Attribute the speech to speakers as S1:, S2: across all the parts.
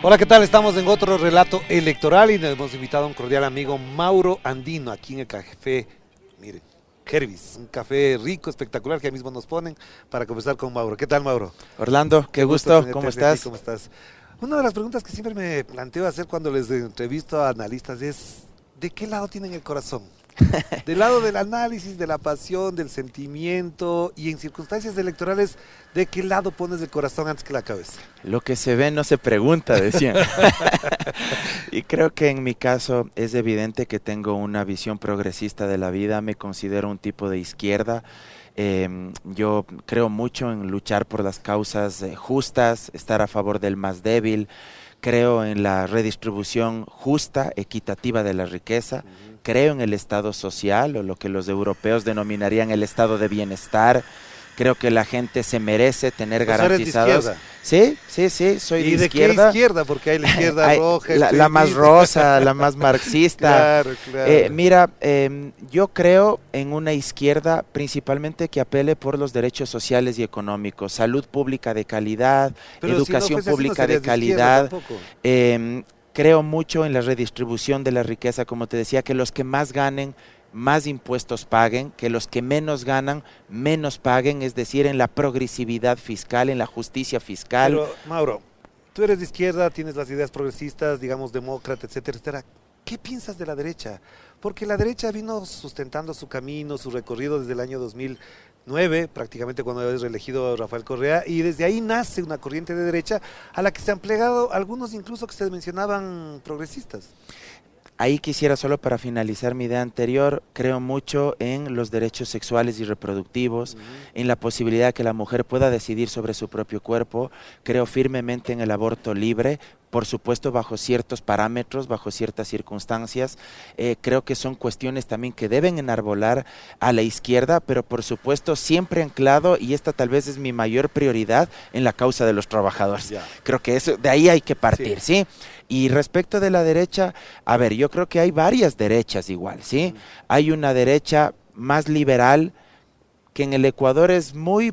S1: Hola, ¿qué tal? Estamos en otro relato electoral y nos hemos invitado a un cordial amigo, Mauro Andino, aquí en el café, miren, Hervis, un café rico, espectacular que ahí mismo nos ponen para conversar con Mauro. ¿Qué tal, Mauro?
S2: Orlando, qué
S1: Qué gusto
S2: gusto,
S1: tenerte
S2: ¿cómo
S1: aquí,
S2: estás?
S1: ¿cómo estás? Una de las preguntas que siempre me planteo hacer cuando les entrevisto a analistas es, ¿de qué lado tienen el corazón? Del lado del análisis, de la pasión, del sentimiento y en circunstancias electorales, ¿de qué lado pones el corazón antes que la cabeza?
S2: Lo que se ve no se pregunta, decían. Y creo que en mi caso es evidente que tengo una visión progresista de la vida, me considero un tipo de izquierda. Yo creo mucho en luchar por las causas justas, estar a favor del más débil. Creo en la redistribución justa, equitativa de la riqueza.
S1: Ujú.
S2: Creo en el Estado social, o lo que los europeos denominarían el estado de bienestar. Creo que la gente se merece tener
S1: Pues eres de
S2: garantizados.
S1: izquierda.
S2: Sí, sí, sí, soy de
S1: ¿Y de qué
S2: izquierda.
S1: izquierda? Porque hay la izquierda
S2: Hay
S1: roja,
S2: la más
S1: extremista.
S2: rosa, la más marxista.
S1: Claro, claro.
S2: Mira, yo creo en una izquierda principalmente que apele por los derechos sociales y económicos, salud pública de calidad,
S1: Pero si no
S2: educación
S1: fuese así, no
S2: pública de
S1: serías de izquierda
S2: calidad.
S1: tampoco.
S2: Creo mucho en la redistribución de la riqueza, como te decía, que los que más ganen, más impuestos paguen, que los que menos ganan, menos paguen, es decir, en la progresividad fiscal, en la justicia fiscal.
S1: Pero, Mauro, tú eres de izquierda, tienes las ideas progresistas, digamos, demócrata, etcétera, etcétera. ¿Qué piensas de la derecha? Porque la derecha vino sustentando su camino, su recorrido desde el año 2009, prácticamente cuando es reelegido Rafael Correa, y desde ahí nace una corriente de derecha a la que se han plegado algunos incluso que se mencionaban progresistas.
S2: Ahí quisiera solo para finalizar mi idea anterior, creo mucho en los derechos sexuales y reproductivos,
S1: Ujú.
S2: en la posibilidad de que la mujer pueda decidir sobre su propio cuerpo, creo firmemente en el aborto libre, por supuesto bajo ciertos parámetros, bajo ciertas circunstancias. Creo que son cuestiones también que deben enarbolar a la izquierda, pero por supuesto siempre anclado, y esta tal vez es mi mayor prioridad, en la causa de los trabajadores.
S1: Ya,
S2: Creo que eso, de ahí hay que
S1: sí.
S2: partir, ¿sí? Y respecto de la derecha, a ver, yo creo que hay varias derechas igual, ¿sí?
S1: Ujú.
S2: Hay una derecha más liberal que en el Ecuador es muy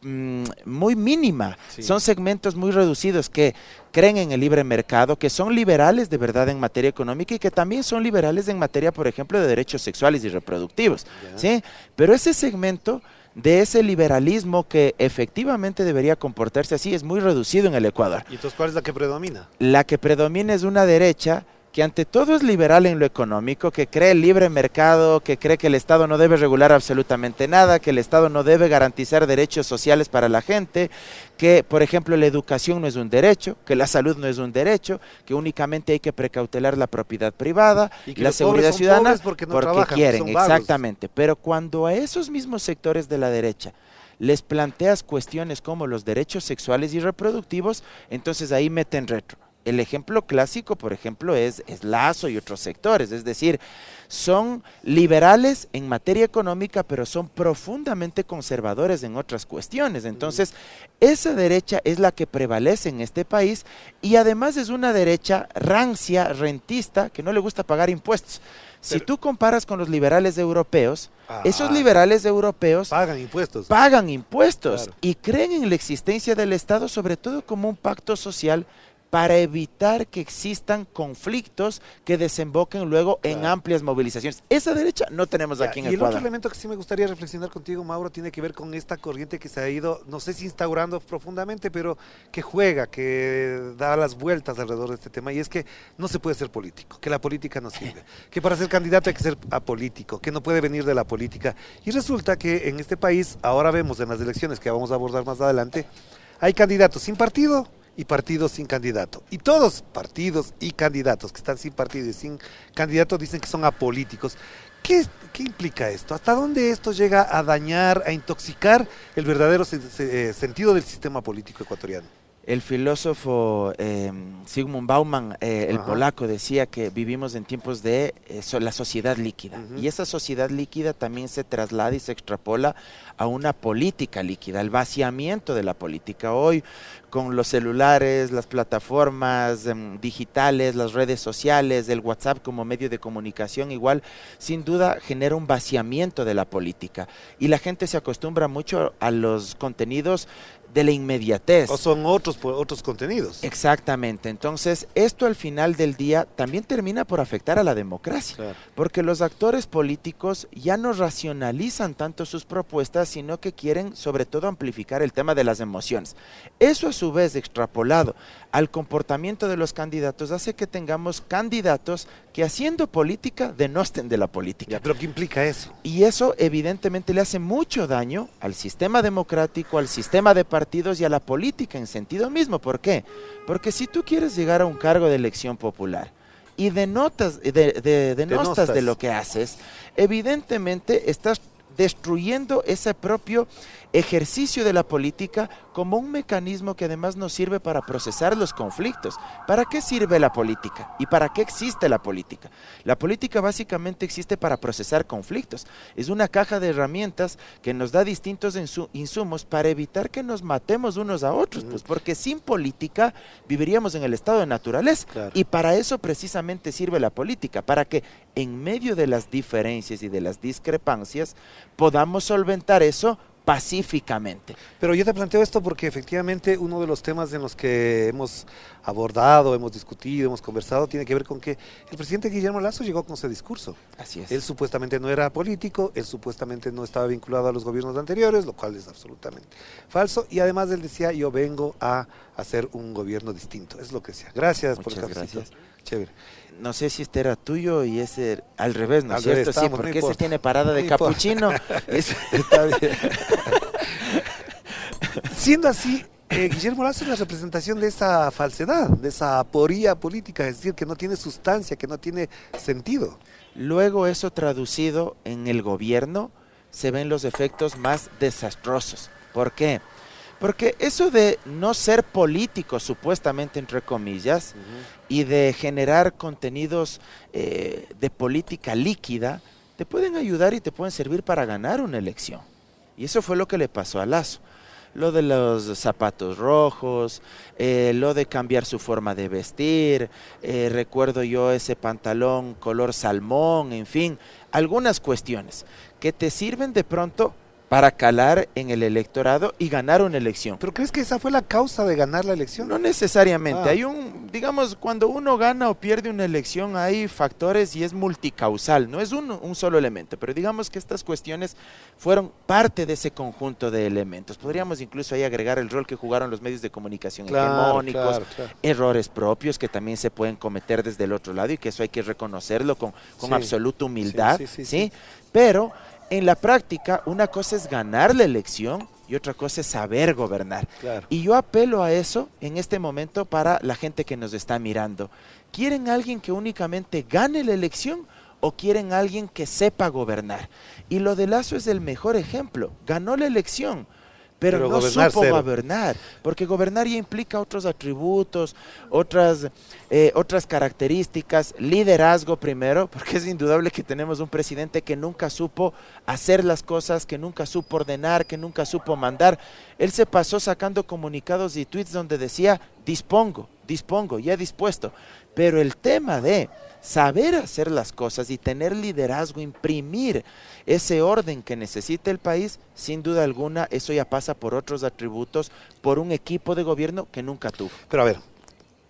S2: mínima.
S1: Sí.
S2: Son segmentos muy reducidos que creen en el libre mercado, que son liberales de verdad en materia económica y que también son liberales en materia, por ejemplo, de derechos sexuales y reproductivos,
S1: Ya.
S2: ¿sí? Pero ese segmento de ese liberalismo que efectivamente debería comportarse así es muy reducido en el Ecuador.
S1: ¿Y entonces cuál es la que predomina?
S2: La que predomina es una derecha que ante todo es liberal en lo económico, que cree el libre mercado, que cree que el Estado no debe regular absolutamente nada, que el Estado no debe garantizar derechos sociales para la gente, que, por ejemplo, la educación no es un derecho, que la salud no es un derecho, que únicamente hay que precautelar la propiedad privada,
S1: Y que
S2: la
S1: los pobres
S2: seguridad
S1: son
S2: ciudadana,
S1: pobres porque no
S2: porque
S1: trabajan,
S2: quieren,
S1: son vagos.
S2: exactamente. Pero cuando a esos mismos sectores de la derecha les planteas cuestiones como los derechos sexuales y reproductivos, entonces ahí meten retro. El ejemplo clásico, por ejemplo, es Lazo y otros sectores, es decir, son liberales en materia económica, pero son profundamente conservadores en otras cuestiones. Entonces, esa derecha es la que prevalece en este país y además es una derecha rancia, rentista, que no le gusta pagar impuestos. Si
S1: Pero,
S2: tú comparas con los liberales europeos, esos
S1: ah,
S2: liberales europeos
S1: pagan impuestos.
S2: pagan impuestos
S1: Claro.
S2: y creen en la existencia del Estado, sobre todo como un pacto social para evitar que existan conflictos que desemboquen luego en
S1: Claro.
S2: amplias movilizaciones. Esa derecha no tenemos
S1: Ya,
S2: aquí en
S1: y el otro
S2: Ecuador.
S1: elemento que sí me gustaría reflexionar contigo, Mauro, tiene que ver con esta corriente que se ha ido, no sé si instaurando profundamente, pero que juega, que da las vueltas alrededor de este tema, y es que no se puede ser político, que la política no sirve, que para ser candidato hay que ser apolítico, que no puede venir de la política. Y resulta que en este país, ahora vemos en las elecciones que vamos a abordar más adelante, hay candidatos sin partido y partidos sin candidato. Y todos, partidos y candidatos que están sin partido y sin candidato, dicen que son apolíticos. ¿Qué implica esto? ¿Hasta dónde esto llega a dañar, a intoxicar el verdadero sentido del sistema político ecuatoriano?
S2: El filósofo Zygmunt Bauman, el
S1: Ajá.
S2: polaco, decía que vivimos en tiempos de la sociedad líquida.
S1: Ujú.
S2: Y esa sociedad líquida también se traslada y se extrapola a una política líquida, al vaciamiento de la política. Hoy, con los celulares, las plataformas digitales, las redes sociales, el WhatsApp como medio de comunicación, igual, sin duda genera un vaciamiento de la política. Y la gente se acostumbra mucho a los contenidos de la inmediatez.
S1: O son otros contenidos.
S2: Exactamente. Entonces, esto al final del día también termina por afectar a la democracia,
S1: Claro.
S2: porque los actores políticos ya no racionalizan tanto sus propuestas, sino que quieren sobre todo amplificar el tema de las emociones. Eso a su vez, extrapolado al comportamiento de los candidatos, hace que tengamos candidatos que haciendo política denosten de la política.
S1: Ya, pero ¿qué implica eso?
S2: Y eso evidentemente le hace mucho daño al sistema democrático, al sistema de partidos y a la política en sentido mismo. ¿Por qué? Porque si tú quieres llegar a un cargo de elección popular y denostas de lo que haces, evidentemente estás destruyendo ese propio ejercicio de la política como un mecanismo que además nos sirve para procesar los conflictos. ¿Para qué sirve la política? ¿Y para qué existe la política? La política básicamente existe para procesar conflictos. Es una caja de herramientas que nos da distintos insumos para evitar que nos matemos unos a otros, pues porque sin política viviríamos en el estado de naturaleza.
S1: Claro.
S2: Y para eso precisamente sirve la política, para que en medio de las diferencias y de las discrepancias podamos solventar eso pacíficamente.
S1: Pero yo te planteo esto porque efectivamente uno de los temas en los que hemos abordado, hemos discutido, hemos conversado, tiene que ver con que el presidente Guillermo Lasso llegó con ese discurso.
S2: Así es.
S1: Él supuestamente no era político, él supuestamente no estaba vinculado a los gobiernos anteriores, lo cual es absolutamente falso. Y además él decía, yo vengo a hacer un gobierno distinto. Es lo que decía. Gracias por el
S2: Muchas
S1: cafecito.
S2: gracias.
S1: Chévere.
S2: No sé si este era tuyo y ese al revés, ¿no es
S1: Al
S2: cierto?
S1: revés,
S2: Sí,
S1: estamos, no
S2: porque ese
S1: importa.
S2: tiene parada de
S1: No importa.
S2: capuchino.
S1: Está bien. Siendo así, Guillermo Lasso es la representación de esa falsedad, de esa aporía política, es decir, que no tiene sustancia, que no tiene sentido.
S2: Luego eso traducido en el gobierno se ven los efectos más desastrosos. ¿Por qué? Porque eso de no ser político, supuestamente entre comillas, y de generar contenidos de política líquida, te pueden ayudar y te pueden servir para ganar una elección. Y eso fue lo que le pasó a Lasso. Lo de los zapatos rojos, lo de cambiar su forma de vestir, recuerdo yo ese pantalón color salmón, en fin, algunas cuestiones que te sirven de pronto para calar en el electorado y ganar una elección.
S1: ¿Pero crees que esa fue la causa de ganar la elección?
S2: No necesariamente,
S1: Ah.
S2: hay digamos, cuando uno gana o pierde una elección hay factores y es multicausal, no es un solo elemento, pero digamos que estas cuestiones fueron parte de ese conjunto de elementos. Podríamos incluso ahí agregar el rol que jugaron los medios de comunicación hegemónicos,
S1: claro.
S2: errores propios que también se pueden cometer desde el otro lado y que eso hay que reconocerlo con
S1: Sí.
S2: absoluta humildad,
S1: Sí.
S2: ¿sí? Pero en la práctica, una cosa es ganar la elección y otra cosa es saber gobernar.
S1: Claro.
S2: Y yo apelo a eso en este momento para la gente que nos está mirando. ¿Quieren alguien que únicamente gane la elección o quieren alguien que sepa gobernar? Y lo de Lasso es el mejor ejemplo. Ganó la elección, pero no
S1: gobernar
S2: supo
S1: cero.
S2: gobernar, porque gobernar ya implica otros atributos, otras características, liderazgo primero, porque es indudable que tenemos un presidente que nunca supo hacer las cosas, que nunca supo ordenar, que nunca supo mandar. Él se pasó sacando comunicados y tweets donde decía, dispongo, ya dispuesto. Pero el tema de saber hacer las cosas y tener liderazgo, imprimir ese orden que necesita el país, sin duda alguna, eso ya pasa por otros atributos, por un equipo de gobierno que nunca tuvo.
S1: Pero a ver,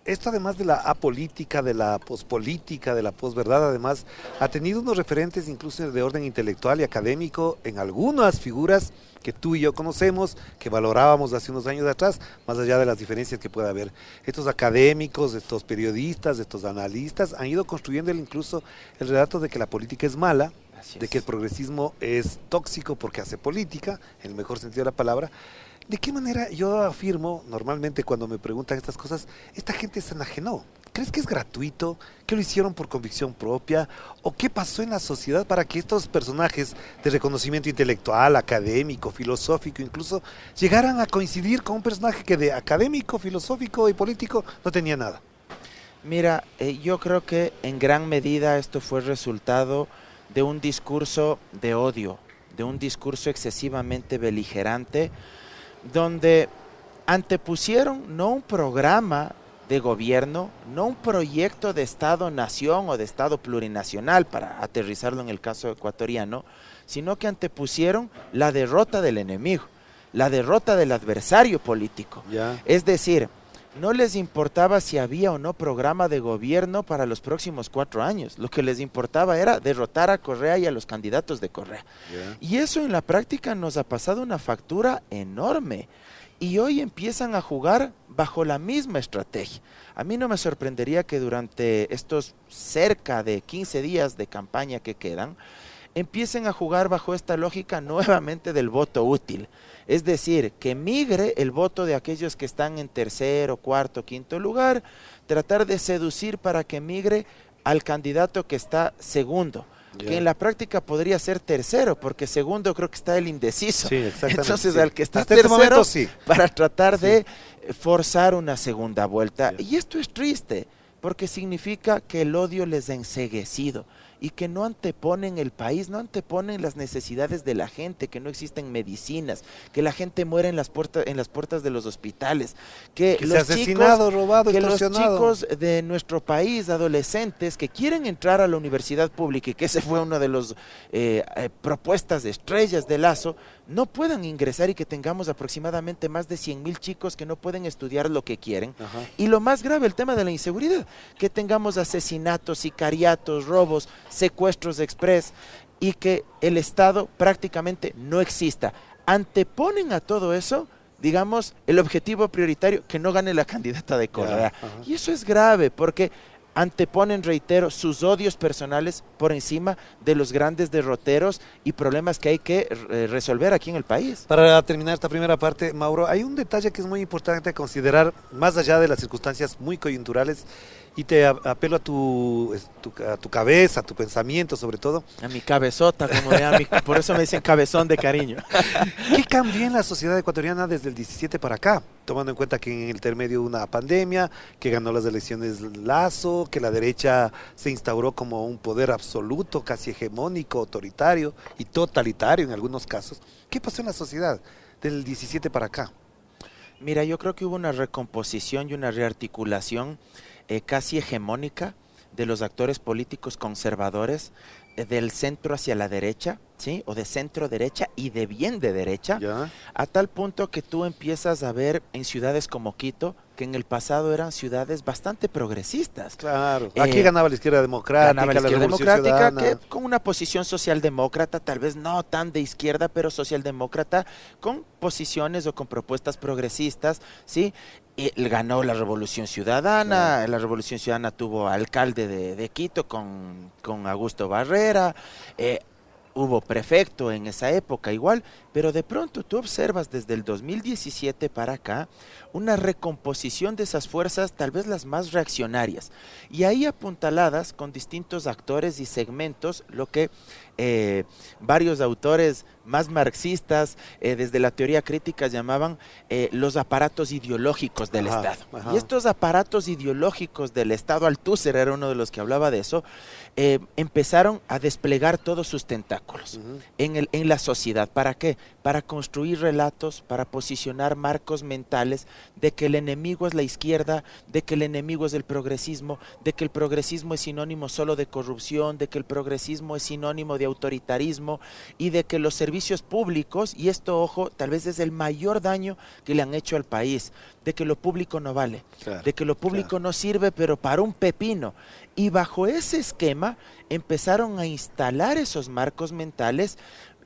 S1: esto además de la apolítica, de la pospolítica, de la posverdad, además, ha tenido unos referentes incluso de orden intelectual y académico en algunas figuras que tú y yo conocemos, que valorábamos hace unos años atrás, más allá de las diferencias que pueda haber. Estos académicos, estos periodistas, estos analistas, han ido construyendo incluso el relato de que la política es mala, de que el progresismo es tóxico porque hace política, en el mejor sentido de la palabra. ¿De qué manera yo afirmo, normalmente cuando me preguntan estas cosas, esta gente se enajenó? ¿Crees que es gratuito? ¿Que lo hicieron por convicción propia? ¿O qué pasó en la sociedad para que estos personajes de reconocimiento intelectual, académico, filosófico, incluso, llegaran a coincidir con un personaje que de académico, filosófico y político no tenía nada?
S2: Mira, yo creo que en gran medida esto fue resultado de un discurso de odio, de un discurso excesivamente beligerante, donde antepusieron no un programa de gobierno, no un proyecto de Estado-nación o de Estado plurinacional, para aterrizarlo en el caso ecuatoriano, sino que antepusieron la derrota del enemigo. la derrota del adversario político.
S1: Ya.
S2: Es decir, no les importaba si había o no programa de gobierno para los próximos 4 años. Lo que les importaba era derrotar a Correa y a los candidatos de Correa.
S1: Ya.
S2: Y eso en la práctica nos ha pasado una factura enorme. Y hoy empiezan a jugar bajo la misma estrategia. A mí no me sorprendería que durante estos cerca de 15 días de campaña que quedan, empiecen a jugar bajo esta lógica nuevamente del voto útil. Es decir, que migre el voto de aquellos que están en tercero, cuarto, quinto lugar, tratar de seducir para que migre al candidato que está segundo.
S1: Ya.
S2: Que en la práctica podría ser tercero, porque segundo creo que está el indeciso.
S1: Sí, exactamente.
S2: Entonces
S1: sí.
S2: al que está
S1: Hasta este
S2: tercero,
S1: momento, sí.
S2: para tratar
S1: Sí.
S2: de forzar una segunda vuelta.
S1: Ya.
S2: Y esto es triste, porque significa que el odio les ha enceguecido y que no anteponen el país, no anteponen las necesidades de la gente, que no existen medicinas, que la gente muere en las puertas de los hospitales, que
S1: Que
S2: los
S1: se ha asesinado,
S2: chicos,
S1: robado,
S2: que los
S1: extorsionado.
S2: chicos de nuestro país, adolescentes, que quieren entrar a la universidad pública, y que ese fue uno de los propuestas de estrellas de Lazo, no puedan ingresar y que tengamos aproximadamente más de 100,000 chicos que no pueden estudiar lo que quieren.
S1: Ajá.
S2: Y lo más grave, el tema de la inseguridad, que tengamos asesinatos, sicariatos, robos, secuestros express y que el Estado prácticamente no exista. Anteponen a todo eso, digamos, el objetivo prioritario, que no gane la candidata de Correa.
S1: ajá.
S2: Y eso es grave porque anteponen, reitero, sus odios personales por encima de los grandes derroteros y problemas que hay que resolver aquí en el país.
S1: Para terminar esta primera parte, Mauro, hay un detalle que es muy importante a considerar, más allá de las circunstancias muy coyunturales, y te apelo a tu cabeza, a tu pensamiento sobre todo.
S2: A mi cabezota, como por eso me dicen cabezón de cariño.
S1: ¿Qué cambió en la sociedad ecuatoriana desde el 17 para acá? Tomando en cuenta que en el intermedio hubo una pandemia, que ganó las elecciones Lazo, que la derecha se instauró como un poder absoluto, casi hegemónico, autoritario y totalitario en algunos casos. ¿Qué pasó en la sociedad del 17 para acá?
S2: Mira, yo creo que hubo una recomposición y una rearticulación casi hegemónica de los actores políticos conservadores del centro hacia la derecha, ¿sí? O de centro derecha y de bien de derecha,
S1: ¿Ya?
S2: a tal punto que tú empiezas a ver en ciudades como Quito, que en el pasado eran ciudades bastante progresistas.
S1: Claro. Aquí ganaba la izquierda democrática,
S2: Ganaba la izquierda
S1: Revolución
S2: democrática,
S1: Ciudadana.
S2: que con una posición socialdemócrata, tal vez no tan de izquierda, pero socialdemócrata, con posiciones o con propuestas progresistas, ¿sí? Y ganó la Revolución Ciudadana,
S1: Claro.
S2: la Revolución Ciudadana tuvo alcalde de Quito con Augusto Barrera, hubo prefecto en esa época igual, pero de pronto tú observas desde el 2017 para acá una recomposición de esas fuerzas, tal vez las más reaccionarias, y ahí apuntaladas con distintos actores y segmentos, lo que varios autores más marxistas desde la teoría crítica llamaban los aparatos ideológicos del
S1: Ajá,
S2: Estado.
S1: ajá.
S2: Y estos aparatos ideológicos del Estado, Althusser era uno de los que hablaba de eso, empezaron a desplegar todos sus tentáculos
S1: Ujú.
S2: en la sociedad. ¿Para qué? Para construir relatos, para posicionar marcos mentales de que el enemigo es la izquierda, de que el enemigo es el progresismo, de que el progresismo es sinónimo solo de corrupción, de que el progresismo es sinónimo de autoritarismo y de que los servicios públicos, y esto, ojo, tal vez es el mayor daño que le han hecho al país, de que lo público no vale,
S1: Claro,
S2: de que lo público
S1: claro.
S2: no sirve, pero para un pepino. Y bajo ese esquema empezaron a instalar esos marcos mentales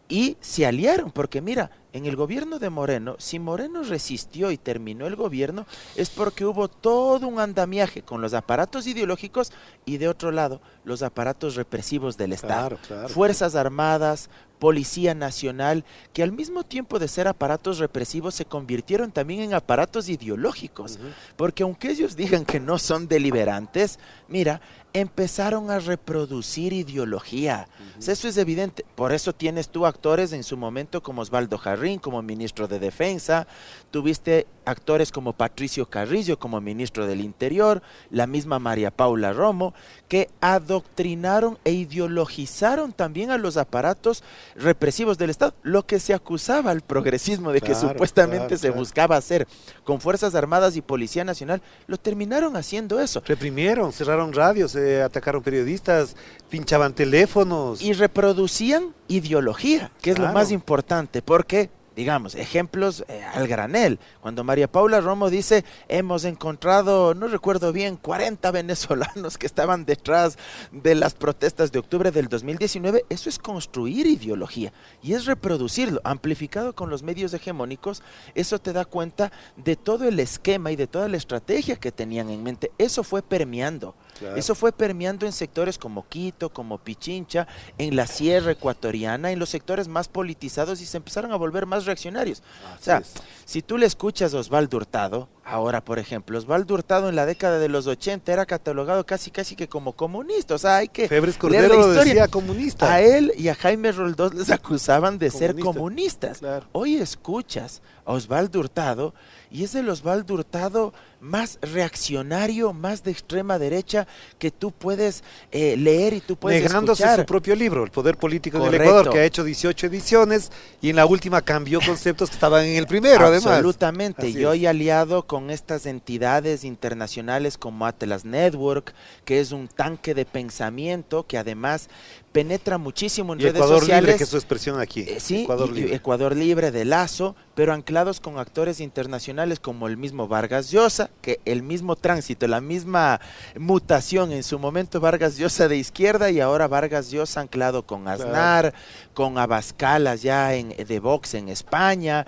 S2: y se aliaron, porque mira, en el gobierno de Moreno, si Moreno resistió y terminó el gobierno, es porque hubo todo un andamiaje con los aparatos ideológicos y de otro lado, los aparatos represivos del Estado.
S1: Claro, claro.
S2: Fuerzas Armadas, Policía Nacional, que al mismo tiempo de ser aparatos represivos se convirtieron también en aparatos ideológicos,
S1: Ujú.
S2: porque aunque ellos digan que no son deliberantes, mira, empezaron a reproducir ideología. O sea, eso es evidente. Por eso tienes tú actores en su momento como Osvaldo Jarrín, como ministro de Defensa, tuviste actores como Patricio Carrillo, como ministro del Interior, la misma María Paula Romo, que adoctrinaron e ideologizaron también a los aparatos represivos del Estado, lo que se acusaba al progresismo de que
S1: Claro,
S2: supuestamente
S1: claro,
S2: se
S1: claro.
S2: buscaba hacer con Fuerzas Armadas y Policía Nacional, lo terminaron haciendo eso.
S1: Reprimieron, cerraron radios, atacaron periodistas, pinchaban teléfonos.
S2: Y reproducían ideología, que es lo
S1: Claro.
S2: más importante, porque digamos, ejemplos al granel. Cuando María Paula Romo dice, hemos encontrado, no recuerdo bien, 40 venezolanos que estaban detrás de las protestas de octubre del 2019, eso es construir ideología y es reproducirlo, amplificado con los medios hegemónicos. Eso te da cuenta de todo el esquema y de toda la estrategia que tenían en mente. Eso fue permeando. Claro. Eso fue permeando en sectores como Quito, como Pichincha, en la sierra ecuatoriana, en los sectores más politizados, y se empezaron a volver más reaccionarios. O sea, si tú le escuchas a Osvaldo Hurtado, ahora por ejemplo, Osvaldo Hurtado en la década de los 80 era catalogado casi que como comunista. O sea, hay que
S1: Febres Cordero lo decía comunista.
S2: A él y a Jaime Roldós les acusaban de ser comunistas. Claro. Hoy escuchas a Osvaldo Hurtado y es el Osvaldo Hurtado más reaccionario, más de extrema derecha que tú puedes leer y tú puedes
S1: negándose
S2: escuchar.
S1: Su propio libro, El Poder Político en el Ecuador, que ha hecho 18 ediciones y en la última cambió conceptos que estaban en el primero, además.
S2: Absolutamente, y hoy aliado con estas entidades internacionales como Atlas Network, que es un tanque de pensamiento que además penetra muchísimo en redes
S1: Ecuador
S2: sociales.
S1: Libre, que es su expresión aquí.
S2: Sí, Ecuador Libre de Lazo, pero anclados con actores internacionales como el mismo Vargas Llosa, que el mismo tránsito, la misma mutación, en su momento Vargas Llosa de izquierda y ahora Vargas Llosa anclado con Aznar, con Abascal allá de Vox en España.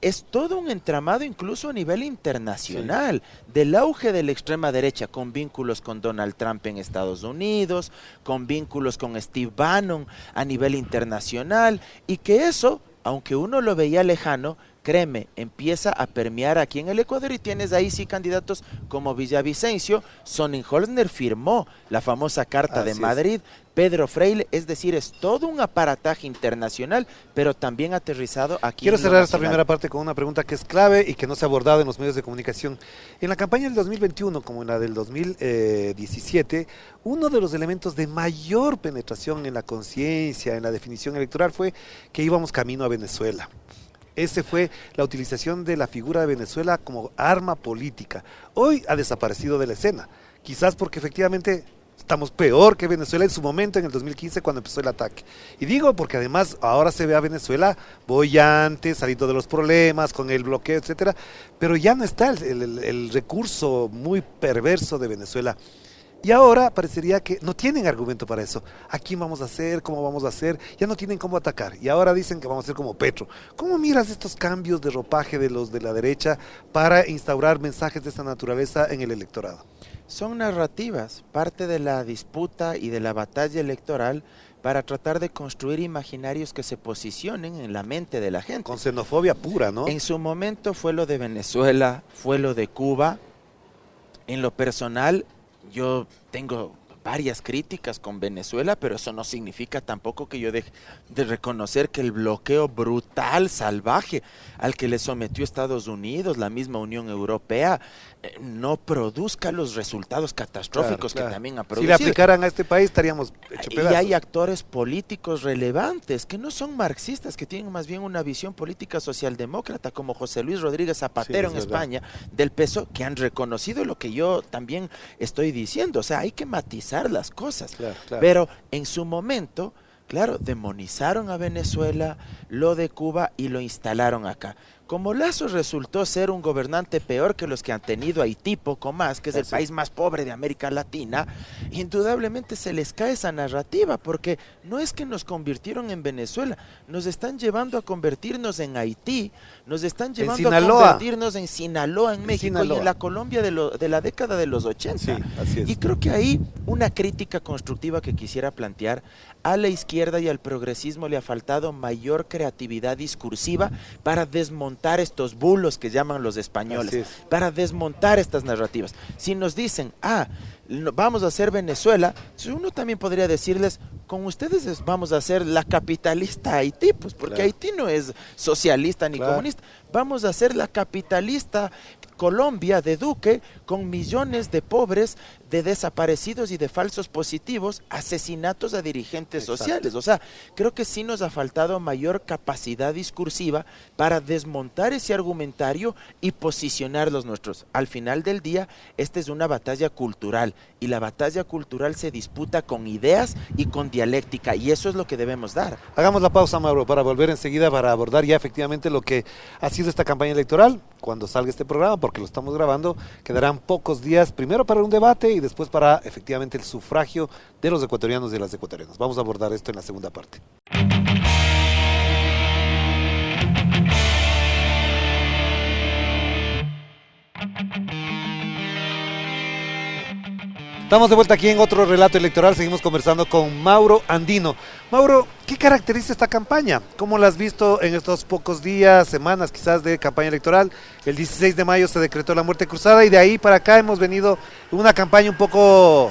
S2: Es todo un entramado incluso a nivel internacional, del auge de la extrema derecha, con vínculos con Donald Trump en Estados Unidos, con vínculos con Steve Bannon a nivel internacional, y que eso, aunque uno lo veía lejano, créeme, empieza a permear aquí en el Ecuador, y tienes ahí sí candidatos como Villavicencio. Sonnenholzner firmó la famosa Carta de Madrid, Pedro Freile, es decir, es todo un aparataje internacional, pero también aterrizado aquí.
S1: Quiero cerrar esta primera parte con una pregunta que es clave y que no se ha abordado en los medios de comunicación. En la campaña del 2021, como en la del 2017, uno de los elementos de mayor penetración en la conciencia, en la definición electoral, fue que íbamos camino a Venezuela. Ese fue la utilización de la figura de Venezuela como arma política. Hoy ha desaparecido de la escena, quizás porque efectivamente estamos peor que Venezuela en su momento, en el 2015, cuando empezó el ataque. Y digo porque además ahora se ve a Venezuela boyante, saliendo de los problemas, con el bloqueo, etcétera, pero ya no está el recurso muy perverso de Venezuela. Y ahora parecería que no tienen argumento para eso. ¿A quién vamos a hacer? ¿Cómo vamos a hacer? Ya no tienen cómo atacar. Y ahora dicen que vamos a hacer como Petro. ¿Cómo miras estos cambios de ropaje de los de la derecha para instaurar mensajes de esta naturaleza en el electorado?
S2: Son narrativas, parte de la disputa y de la batalla electoral para tratar de construir imaginarios que se posicionen en la mente de la gente.
S1: Con xenofobia pura, ¿no?
S2: En su momento fue lo de Venezuela, fue lo de Cuba. En lo personal, yo tengo varias críticas con Venezuela, pero eso no significa tampoco que yo deje de reconocer que el bloqueo brutal, salvaje, al que le sometió Estados Unidos, la misma Unión Europea, no produzca los resultados catastróficos que también ha producido.
S1: Si le aplicaran a este país estaríamos hecho pedazos.
S2: Y hay actores políticos relevantes que no son marxistas, que tienen más bien una visión política socialdemócrata, como José Luis Rodríguez Zapatero en España, del PSOE, que han reconocido lo que yo también estoy diciendo. O sea, hay que matizar las cosas. Pero en su momento, claro, demonizaron a Venezuela, lo de Cuba y lo instalaron acá. Como Lazo resultó ser un gobernante peor que los que han tenido Haití, poco más, que es el país más pobre de América Latina, indudablemente se les cae esa narrativa, porque no es que nos convirtieron en Venezuela, nos están llevando a convertirnos en Haití, nos están llevando a convertirnos en Sinaloa, en México, y en la Colombia de la década de los 80.
S1: Sí, así es.
S2: Y creo que ahí una crítica constructiva que quisiera plantear: a la izquierda y al progresismo le ha faltado mayor creatividad discursiva para desmontar estos bulos que llaman los españoles, para desmontar estas narrativas. Si nos dicen, vamos a hacer Venezuela, uno también podría decirles, con ustedes vamos a hacer la capitalista Haití, pues porque Haití no es socialista ni comunista. Vamos a hacer la capitalista Colombia de Duque, con millones de pobres, de desaparecidos y de falsos positivos, asesinatos a dirigentes sociales. O sea, creo que sí nos ha faltado mayor capacidad discursiva para desmontar ese argumentario y posicionar los nuestros. Al final del día, esta es una batalla cultural, y la batalla cultural se disputa con ideas y con dialéctica, y eso es lo que debemos dar.
S1: Hagamos la pausa, Mauro, para volver enseguida para abordar ya efectivamente lo que ha sido esta campaña electoral. Cuando salga este programa, porque lo estamos grabando, quedarán pocos días, primero para un debate y después para efectivamente el sufragio de los ecuatorianos y de las ecuatorianas. Vamos a abordar esto en la segunda parte. Estamos de vuelta aquí en otro relato electoral, seguimos conversando con Mauro Andino. Mauro, ¿qué caracteriza esta campaña? ¿Cómo la has visto en estos pocos días, semanas quizás de campaña electoral? El 16 de mayo se decretó la muerte cruzada y de ahí para acá hemos venido una campaña un poco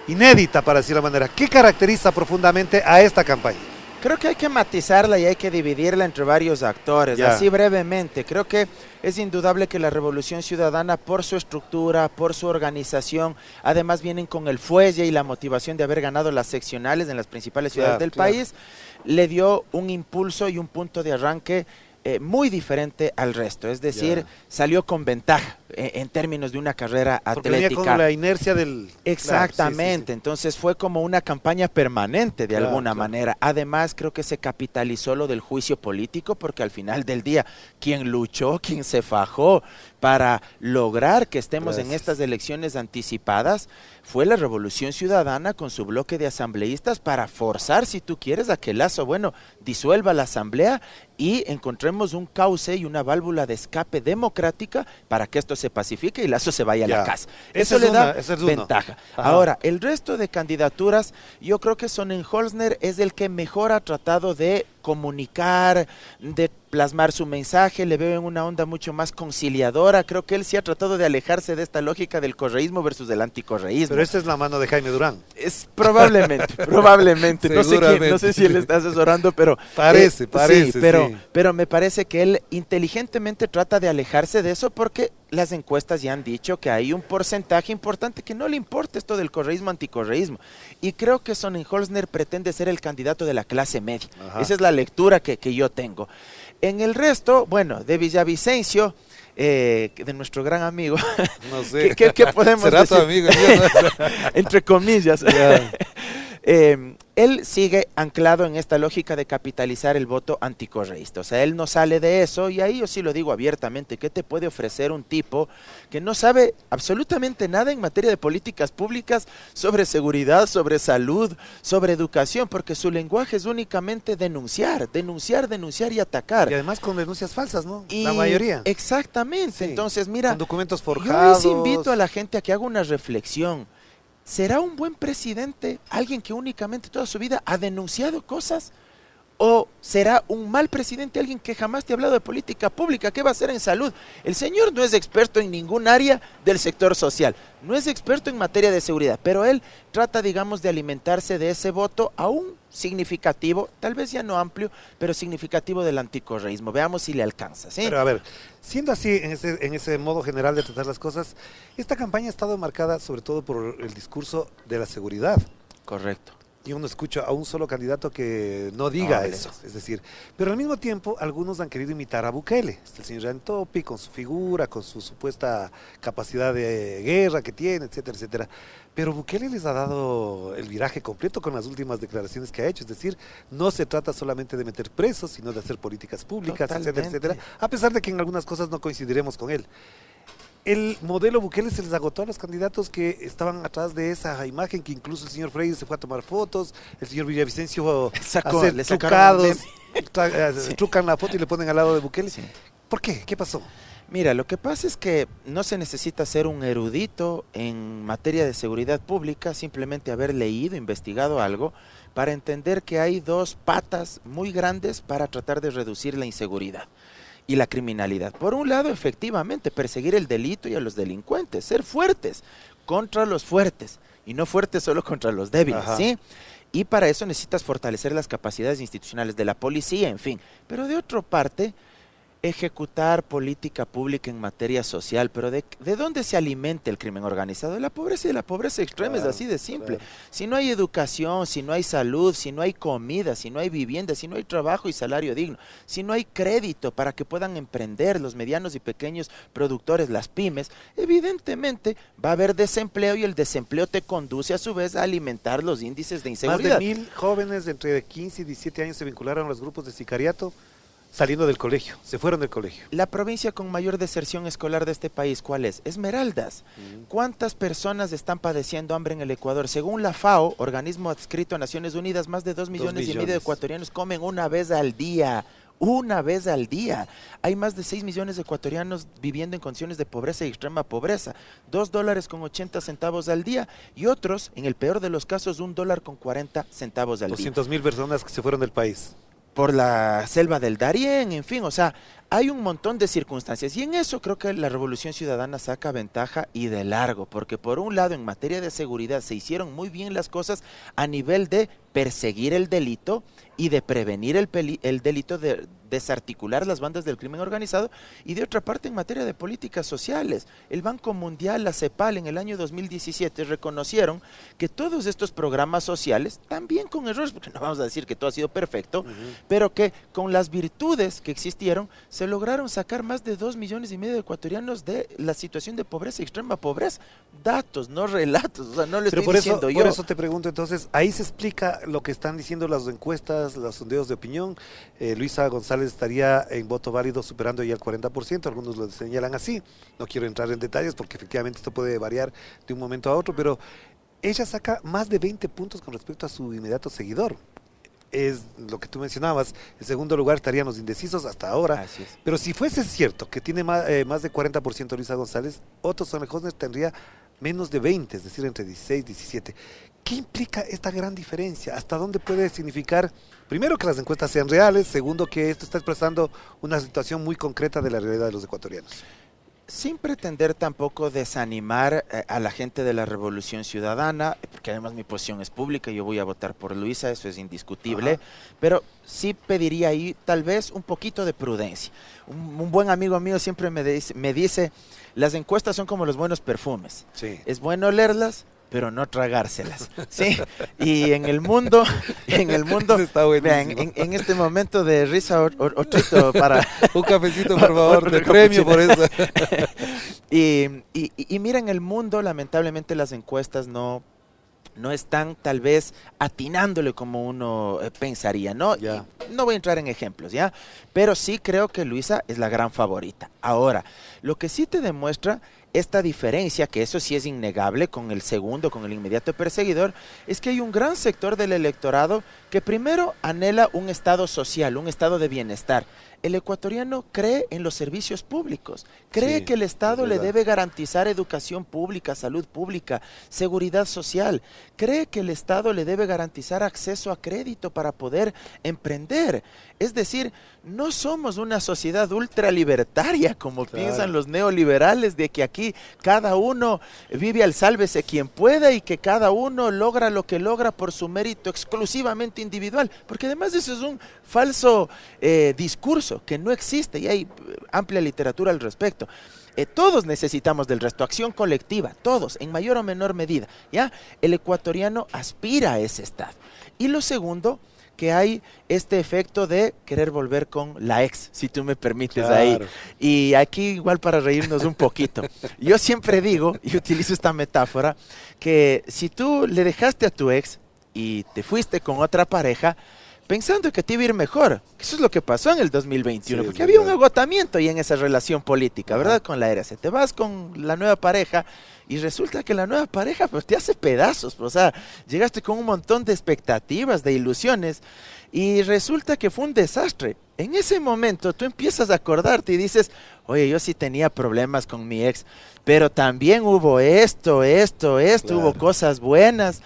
S1: inédita, para decir la manera. ¿Qué caracteriza profundamente a esta campaña?
S2: Creo que hay que matizarla y hay que dividirla entre varios actores.
S1: Ya.
S2: Así brevemente, creo que es indudable que la Revolución Ciudadana, por su estructura, por su organización, además vienen con el fuelle y la motivación de haber ganado las seccionales en las principales ciudades del país, le dio un impulso y un punto de arranque muy diferente al resto, es decir, salió con ventaja en términos de una carrera
S1: Porque
S2: atlética.
S1: venía con la inercia del...
S2: Exactamente,
S1: Claro, sí.
S2: Entonces fue como una campaña permanente de alguna manera. Además, creo que se capitalizó lo del juicio político, porque al final del día, quien luchó, quien se fajó para lograr que estemos en estas elecciones anticipadas, fue la Revolución Ciudadana con su bloque de asambleístas para forzar, si tú quieres, a que Lasso, disuelva la asamblea y encontremos un cauce y una válvula de escape democrática para que esto se pacifique y Lasso se vaya a la casa. Eso le da ventaja. Ahora, el resto de candidaturas, yo creo que Sonnenholzner es el que mejor ha tratado de comunicar, de plasmar su mensaje, le veo en una onda mucho más conciliadora, creo que él sí ha tratado de alejarse de esta lógica del correísmo versus del anticorreísmo.
S1: Pero esta es la mano de Jaime Durán.
S2: Es probablemente, no sé si él está asesorando, pero...
S1: Parece,
S2: sí, pero me parece que él inteligentemente trata de alejarse de eso porque las encuestas ya han dicho que hay un porcentaje importante que no le importa esto del correísmo, anticorreísmo. Y creo que Sonnenholzner pretende ser el candidato de la clase media. Esa es la lectura que yo tengo. En el resto, de Villavicencio, de nuestro gran amigo,
S1: no sé.
S2: ¿Qué podemos
S1: ¿Será
S2: decir?
S1: tu amigo?
S2: Entre comillas. Él sigue anclado en esta lógica de capitalizar el voto anticorreísta. O sea, él no sale de eso y ahí yo sí lo digo abiertamente. ¿Qué te puede ofrecer un tipo que no sabe absolutamente nada en materia de políticas públicas sobre seguridad, sobre salud, sobre educación? Porque su lenguaje es únicamente denunciar y atacar.
S1: Y además con denuncias falsas, ¿no? La mayoría.
S2: Exactamente. Sí. Entonces, mira,
S1: con documentos forjados.
S2: Yo les invito a la gente a que haga una reflexión. ¿Será un buen presidente alguien que únicamente toda su vida ha denunciado cosas? ¿O será un mal presidente alguien que jamás te ha hablado de política pública? ¿Qué va a hacer en salud? El señor no es experto en ningún área del sector social, no es experto en materia de seguridad, pero él trata, digamos, de alimentarse de ese voto aún significativo, tal vez ya no amplio, pero significativo del anticorreísmo. Veamos si le alcanza, ¿sí?
S1: Pero a ver, siendo así, en ese modo general de tratar las cosas, esta campaña ha estado marcada sobre todo por el discurso de la seguridad.
S2: Correcto.
S1: Y uno escucha a un solo candidato que no diga eso, es decir, pero al mismo tiempo algunos han querido imitar a Bukele, el señor Jan Topi, con su figura, con su supuesta capacidad de guerra que tiene, etcétera, etcétera. Pero Bukele les ha dado el viraje completo con las últimas declaraciones que ha hecho, es decir, no se trata solamente de meter presos, sino de hacer políticas públicas, etcétera, etcétera, a pesar de que en algunas cosas no coincidiremos con él. El modelo Bukele se les agotó a los candidatos que estaban atrás de esa imagen, que incluso el señor Freire se fue a tomar fotos, el señor Villavicencio hacer trucados, trucan la foto y le ponen al lado de Bukele. Sí. ¿Por qué? ¿Qué pasó?
S2: Mira, lo que pasa es que no se necesita ser un erudito en materia de seguridad pública, simplemente haber leído, investigado algo, para entender que hay dos patas muy grandes para tratar de reducir la inseguridad y la criminalidad. Por un lado, efectivamente, perseguir el delito y a los delincuentes, ser fuertes contra los fuertes y no fuertes solo contra los débiles, ¿sí? Y para eso necesitas fortalecer las capacidades institucionales de la policía, en fin. Pero de otra parte, ejecutar política pública en materia social, pero ¿de dónde se alimenta el crimen organizado? De la pobreza y de la pobreza extrema, es así de simple. Si no hay educación, si no hay salud, si no hay comida, si no hay vivienda, si no hay trabajo y salario digno, si no hay crédito para que puedan emprender los medianos y pequeños productores, las pymes, evidentemente va a haber desempleo y el desempleo te conduce a su vez a alimentar los índices de inseguridad.
S1: Más de 1.000 jóvenes de entre 15 y 17 años se vincularon a los grupos de sicariato saliendo del colegio, se fueron del colegio.
S2: La provincia con mayor deserción escolar de este país, ¿cuál es? Esmeraldas. ¿Cuántas personas están padeciendo hambre en el Ecuador? Según la FAO, organismo adscrito a Naciones Unidas, más de 2,5 millones de ecuatorianos comen una vez al día. Una vez al día. Hay más de 6 millones de ecuatorianos viviendo en condiciones de pobreza y extrema pobreza. $2.80 al día y otros, en el peor de los casos, $1.40 al día.
S1: 200,000 personas que se fueron del país.
S2: Por la selva del Darién, en fin, o sea, hay un montón de circunstancias y en eso creo que la Revolución Ciudadana saca ventaja y de largo, porque por un lado en materia de seguridad se hicieron muy bien las cosas a nivel de perseguir el delito y de prevenir el delito, de desarticular las bandas del crimen organizado, y de otra parte en materia de políticas sociales. El Banco Mundial, la CEPAL, en el año 2017 reconocieron que todos estos programas sociales, también con errores, porque no vamos a decir que todo ha sido perfecto, pero que con las virtudes que existieron, se lograron sacar más de 2,5 millones de ecuatorianos de la situación de pobreza, extrema pobreza. Datos, no relatos, o sea, no lo estoy diciendo yo.
S1: Por eso te pregunto, entonces, ahí se explica lo que están diciendo las encuestas, los sondeos de opinión. Luisa González estaría en voto válido superando ya el 40%, algunos lo señalan así. No quiero entrar en detalles porque efectivamente esto puede variar de un momento a otro, pero ella saca más de 20 puntos con respecto a su inmediato seguidor. Es lo que tú mencionabas, en segundo lugar estarían los indecisos hasta ahora.
S2: Así es.
S1: Pero si fuese cierto que tiene más de 40% Luisa González, Otto Sonnenhösner tendría menos de 20, es decir, entre 16 y 17. ¿Qué implica esta gran diferencia? ¿Hasta dónde puede significar, primero, que las encuestas sean reales, segundo, que esto está expresando una situación muy concreta de la realidad de los ecuatorianos?
S2: Sin pretender tampoco desanimar a la gente de la Revolución Ciudadana, porque además mi posición es pública, yo voy a votar por Luisa, eso es indiscutible, pero sí pediría ahí tal vez un poquito de prudencia. Un buen amigo mío siempre me dice, las encuestas son como los buenos perfumes,
S1: sí.
S2: Es bueno leerlas, pero no tragárselas, ¿sí? Y en el mundo vean, en este momento de risa, otrito para...
S1: Un cafecito, por favor, de premio por eso.
S2: Y mira, en el mundo, lamentablemente, las encuestas no están tal vez atinándole como uno pensaría, ¿no? No voy a entrar en ejemplos, ¿ya? Pero sí creo que Luisa es la gran favorita. Ahora, lo que sí te demuestra esta diferencia, que eso sí es innegable con el segundo, con el inmediato perseguidor, es que hay un gran sector del electorado que primero anhela un estado social, un estado de bienestar. El ecuatoriano cree en los servicios públicos, cree que el Estado le debe garantizar educación pública, salud pública, seguridad social, cree que el Estado le debe garantizar acceso a crédito para poder emprender. Es decir, no somos una sociedad ultralibertaria como piensan los neoliberales, de que aquí cada uno vive al sálvese quien pueda y que cada uno logra lo que logra por su mérito exclusivamente individual, porque además eso es un falso discurso que no existe y hay amplia literatura al respecto. Todos necesitamos del resto, acción colectiva, todos, en mayor o menor medida, ¿ya? El ecuatoriano aspira a ese estado. Y lo segundo, que hay este efecto de querer volver con la ex, si tú me permites, ahí. Y aquí igual para reírnos un poquito. Yo siempre digo, y utilizo esta metáfora, que si tú le dejaste a tu ex y te fuiste con otra pareja, pensando que te iba a ir mejor, eso es lo que pasó en el 2021, porque había un agotamiento ahí en esa relación política, ¿verdad? Con la RC. Te vas con la nueva pareja y resulta que la nueva pareja pues, te hace pedazos, o sea, llegaste con un montón de expectativas, de ilusiones, y resulta que fue un desastre. En ese momento tú empiezas a acordarte y dices, oye, yo sí tenía problemas con mi ex, pero también hubo esto, hubo cosas buenas.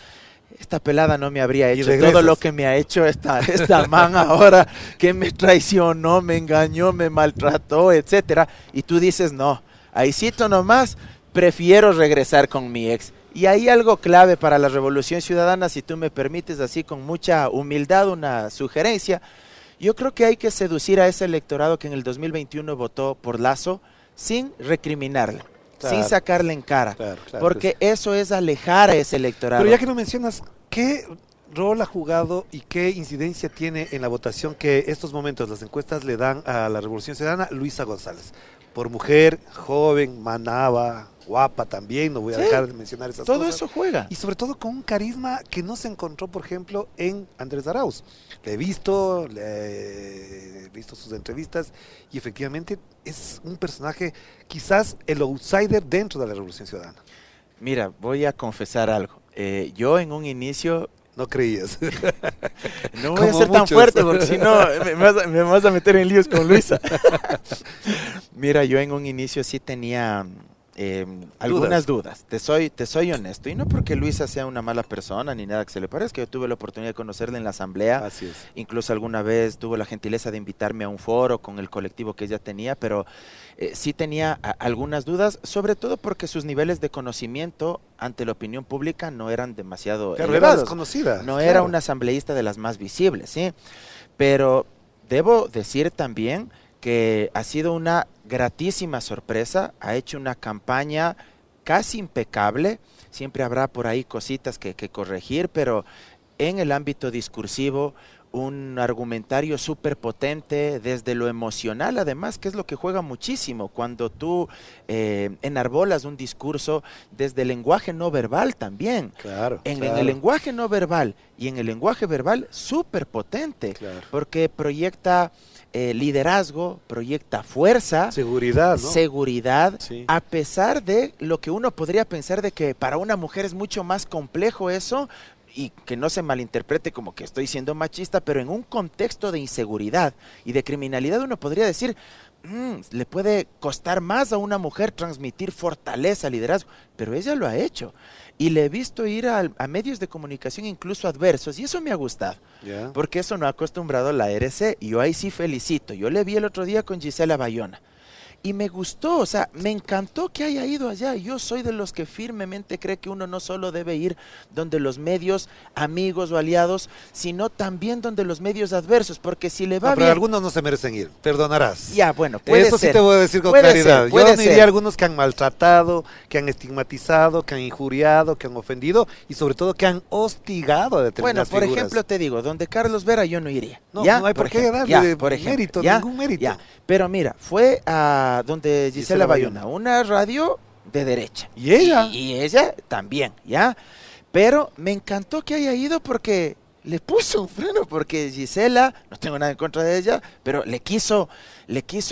S2: Esta pelada no me habría hecho todo lo que me ha hecho esta man ahora, que me traicionó, me engañó, me maltrató, etcétera. Y tú dices, no, ahícito nomás, prefiero regresar con mi ex. Y hay algo clave para la Revolución Ciudadana, si tú me permites, así con mucha humildad, una sugerencia. Yo creo que hay que seducir a ese electorado que en el 2021 votó por Lazo sin recriminarle,
S1: Claro,
S2: sin sacarle en cara,
S1: claro,
S2: porque eso es alejar a ese electorado.
S1: Pero ya que lo mencionas, ¿qué rol ha jugado y qué incidencia tiene en la votación que estos momentos las encuestas le dan a la Revolución Ciudadana Luisa González? Por mujer, joven, manaba, guapa también, no voy a dejar de mencionar esas
S2: Todo
S1: cosas.
S2: eso juega.
S1: Y sobre todo con un carisma que no se encontró, por ejemplo, en Andrés Arauz. Le he visto sus entrevistas y efectivamente es un personaje, quizás el outsider dentro de la Revolución Ciudadana.
S2: Mira, voy a confesar algo. Yo en un inicio
S1: No creías.
S2: no voy a
S1: Como
S2: ser tan
S1: muchos.
S2: fuerte porque si no me vas a meter en líos con Luisa. Mira, yo en un inicio sí tenía algunas dudas. Te soy honesto. Y no porque Luisa sea una mala persona ni nada que se le parezca. Yo tuve la oportunidad de conocerla en la asamblea.
S1: Así es.
S2: Incluso alguna vez tuvo la gentileza de invitarme a un foro con el colectivo que ella tenía, pero sí tenía algunas dudas, sobre todo porque sus niveles de conocimiento ante la opinión pública no eran demasiado
S1: Claro, era
S2: elevados.
S1: desconocida.
S2: No
S1: claro.
S2: era una asambleísta de las más visibles, ¿sí? Pero debo decir también que ha sido una gratísima sorpresa, ha hecho una campaña casi impecable, siempre habrá por ahí cositas que corregir, pero en el ámbito discursivo, un argumentario súper potente desde lo emocional, además, que es lo que juega muchísimo cuando tú enarbolas un discurso desde el lenguaje no verbal también.
S1: Claro.
S2: En
S1: claro.
S2: el lenguaje no verbal y en el lenguaje verbal súper potente,
S1: Claro.
S2: porque proyecta liderazgo, proyecta fuerza,
S1: Seguridad, ¿no?
S2: seguridad,
S1: Sí.
S2: a pesar de lo que uno podría pensar de que para una mujer es mucho más complejo eso, y que no se malinterprete como que estoy siendo machista, pero en un contexto de inseguridad y de criminalidad uno podría decir, le puede costar más a una mujer transmitir fortaleza, liderazgo, pero ella lo ha hecho. Y le he visto ir a medios de comunicación incluso adversos, y eso me ha gustado,
S1: Ya.
S2: porque eso no ha acostumbrado la RC, y yo ahí sí felicito. Yo le vi el otro día con Gisela Bayona, y me gustó, o sea, me encantó que haya ido allá. Yo soy de los que firmemente cree que uno no solo debe ir donde los medios amigos o aliados, sino también donde los medios adversos, porque si le va
S1: No, pero
S2: bien...
S1: algunos no se merecen ir, perdonarás.
S2: Ya, bueno, puede
S1: Eso
S2: ser.
S1: sí te voy a decir con
S2: Puede
S1: claridad.
S2: ser, puede
S1: Yo diría
S2: ser.
S1: algunos que han maltratado, que han estigmatizado, que han injuriado, que han ofendido y sobre todo que han hostigado a
S2: Bueno,
S1: determinadas
S2: por
S1: figuras.
S2: ejemplo, te digo, donde Carlos Vera yo no iría.
S1: No,
S2: ¿ya?
S1: no hay por qué
S2: ejemplo,
S1: darle
S2: ya, por ejemplo,
S1: mérito,
S2: ya,
S1: ningún mérito.
S2: ya. Pero mira, fue a donde Gisela Bayona, una radio de derecha.
S1: ¿Y ella?
S2: Y ella también, ¿ya? Pero me encantó que haya ido porque le puso un freno, porque Gisela, no tengo nada en contra de ella, pero le quiso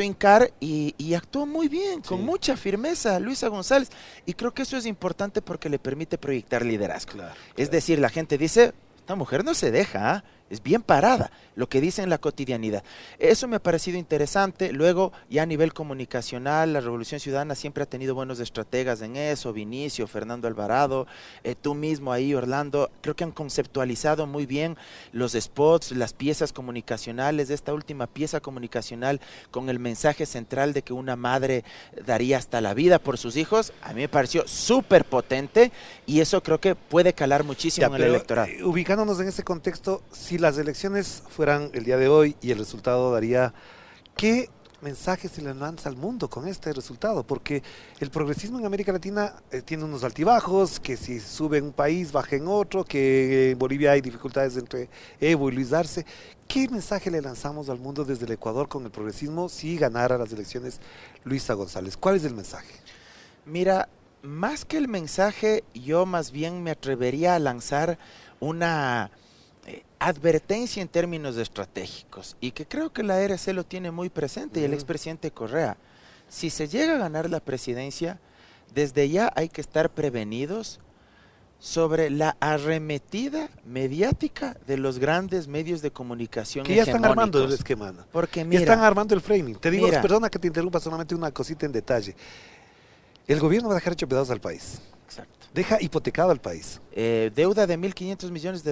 S2: hincar y actuó muy bien, con
S1: Sí.
S2: mucha firmeza, Luisa González. Y creo que eso es importante porque le permite proyectar liderazgo.
S1: Claro,
S2: Es decir, la gente dice, esta mujer no se deja, ¿ah? Es bien parada, lo que dice en la cotidianidad. Eso me ha parecido interesante. Luego, ya a nivel comunicacional, la Revolución Ciudadana siempre ha tenido buenos estrategas en eso, Vinicio, Fernando Alvarado, tú mismo ahí, Orlando, creo que han conceptualizado muy bien los spots, las piezas comunicacionales, esta última pieza comunicacional con el mensaje central de que una madre daría hasta la vida por sus hijos, a mí me pareció súper potente y eso creo que puede calar muchísimo en el electorado.
S1: Ubicándonos en ese contexto, si las elecciones fueran el día de hoy y el resultado daría, ¿qué mensaje se le lanza al mundo con este resultado? Porque el progresismo en América Latina tiene unos altibajos, que si sube en un país, baja en otro, que en Bolivia hay dificultades entre Evo y Luis Arce. ¿Qué mensaje le lanzamos al mundo desde el Ecuador con el progresismo si ganara las elecciones Luisa González? ¿Cuál es el mensaje?
S2: Mira, más que el mensaje, yo más bien me atrevería a lanzar una advertencia en términos estratégicos y que creo que la RC lo tiene muy presente y el expresidente Correa. Si se llega a ganar la presidencia, desde ya hay que estar prevenidos sobre la arremetida mediática de los grandes medios de comunicación
S1: Que ya están armando el
S2: hegemónicos.
S1: esquema, ¿no?
S2: Porque
S1: Ya
S2: mira,
S1: están armando el framing. Te digo,
S2: mira.
S1: perdona que te interrumpa, solamente una cosita en detalle. El gobierno va a dejar hecho pedazos al país.
S2: exacto.
S1: Deja hipotecado al país.
S2: Deuda de $1.500 millones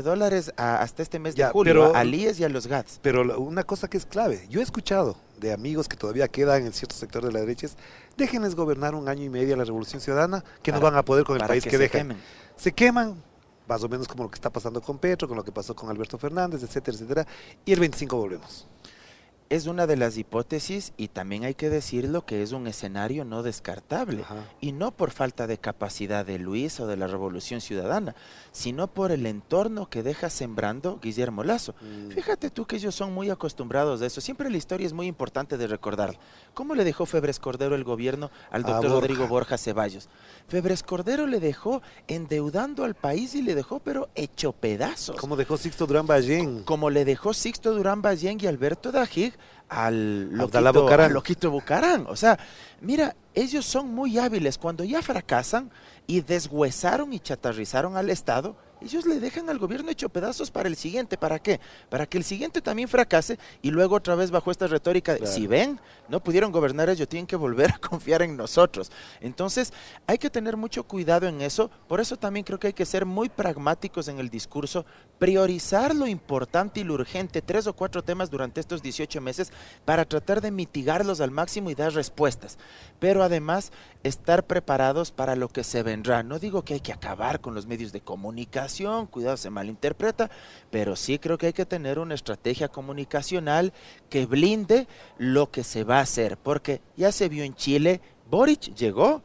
S2: hasta este mes
S1: Ya,
S2: de julio,
S1: pero-
S2: al IES y a los GATS.
S1: Pero una cosa que es clave, yo he escuchado de amigos que todavía quedan en cierto sector de la derecha, es, déjenles gobernar 1 año y medio a la Revolución Ciudadana, que no
S2: Para-
S1: van a poder con el
S2: para
S1: país que
S2: se
S1: dejan.
S2: quemen.
S1: Se queman, más o menos como lo que está pasando con Petro, con lo que pasó con Alberto Fernández, etcétera, etcétera, y el 25 volvemos.
S2: es una de las hipótesis y también hay que decirlo que es un escenario no descartable.
S1: Ajá.
S2: Y no por falta de capacidad de Luis o de la Revolución Ciudadana, sino por el entorno que deja sembrando Guillermo Lasso. Fíjate tú que ellos son muy acostumbrados a eso. Siempre la historia es muy importante de recordar. ¿Cómo le dejó Febres Cordero el gobierno al doctor Rodrigo Borja Ceballos? Febres Cordero le dejó endeudando al país y le dejó pero hecho pedazos.
S1: ¿Cómo dejó Sixto Durán Ballén?
S2: Como le dejó Sixto Durán Ballén y Alberto Dajig al loquito Bucarán. O sea, mira, ellos son muy hábiles. Cuando ya fracasan y deshuesaron y chatarrizaron al Estado, ellos le dejan al gobierno hecho pedazos para el siguiente. ¿Para qué? Para que el siguiente también fracase y luego otra vez bajo esta retórica de, claro, si ven, no pudieron gobernar ellos, tienen que volver a confiar en nosotros. Entonces, hay que tener mucho cuidado en eso. Por eso también creo que hay que ser muy pragmáticos en el discurso, priorizar lo importante y lo urgente, 3 o 4 temas durante estos 18 meses para tratar de mitigarlos al máximo y dar respuestas. Pero además, estar preparados para lo que se vendrá. No digo que hay que acabar con los medios de comunicación, cuidado, se malinterpreta, pero sí creo que hay que tener una estrategia comunicacional que blinde lo que se va a hacer, porque ya se vio en Chile, Boric llegó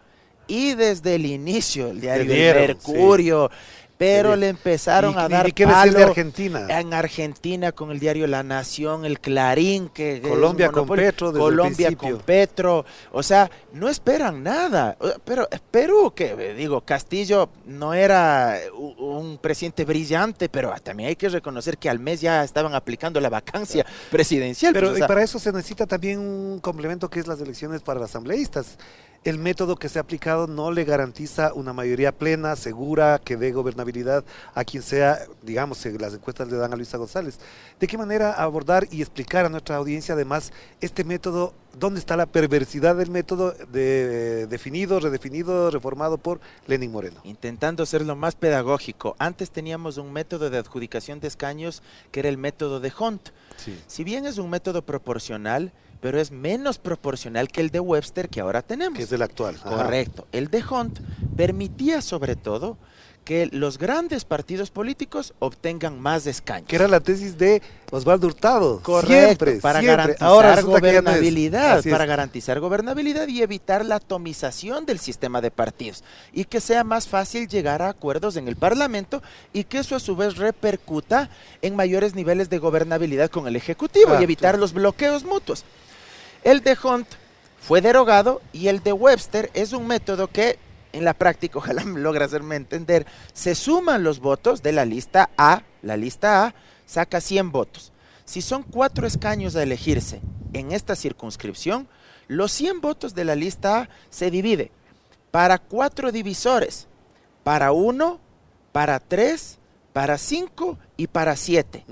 S2: y desde el inicio el diario El Mercurio, sí, pero le empezaron a dar palo
S1: de Argentina.
S2: En Argentina con el diario La Nación, el Clarín, que
S1: Colombia con Petro, desde
S2: Colombia
S1: el principio.
S2: con Petro, o sea, no esperan nada. Pero Perú, que digo, Castillo no era un presidente brillante, pero también hay que reconocer que al mes ya estaban aplicando la vacancia presidencial.
S1: Pero
S2: pues, o sea,
S1: para eso se necesita también un complemento que es las elecciones para los asambleístas. El método que se ha aplicado no le garantiza una mayoría plena, segura, que dé gobernabilidad a quien sea, digamos, las encuestas le dan a Luisa González. ¿De qué manera abordar y explicar a nuestra audiencia además este método? ¿Dónde está la perversidad del método definido, redefinido, reformado por Lenín Moreno?
S2: Intentando ser lo más pedagógico. Antes teníamos un método de adjudicación de escaños que era el método de Hunt.
S1: Sí.
S2: Si bien es un método proporcional, pero es menos proporcional que el de Webster que ahora tenemos.
S1: Que es el actual.
S2: Correcto. Ajá. El de Hunt permitía sobre todo que los grandes partidos políticos obtengan más escaños.
S1: Que era la tesis de Osvaldo Hurtado.
S2: Correcto, para garantizar gobernabilidad,
S1: no
S2: para garantizar gobernabilidad y evitar la atomización del sistema de partidos y que sea más fácil llegar a acuerdos en el Parlamento y que eso a su vez repercuta en mayores niveles de gobernabilidad con el Ejecutivo y evitar los bloqueos mutuos. El de Hunt fue derogado y el de Webster es un método que en la práctica, ojalá me logre hacerme entender, se suman los votos de la lista A saca 100 votos. Si son 4 escaños a elegirse en esta circunscripción, los 100 votos de la lista A se divide para 4 divisores, para 1, para 3, para 5 y para 7.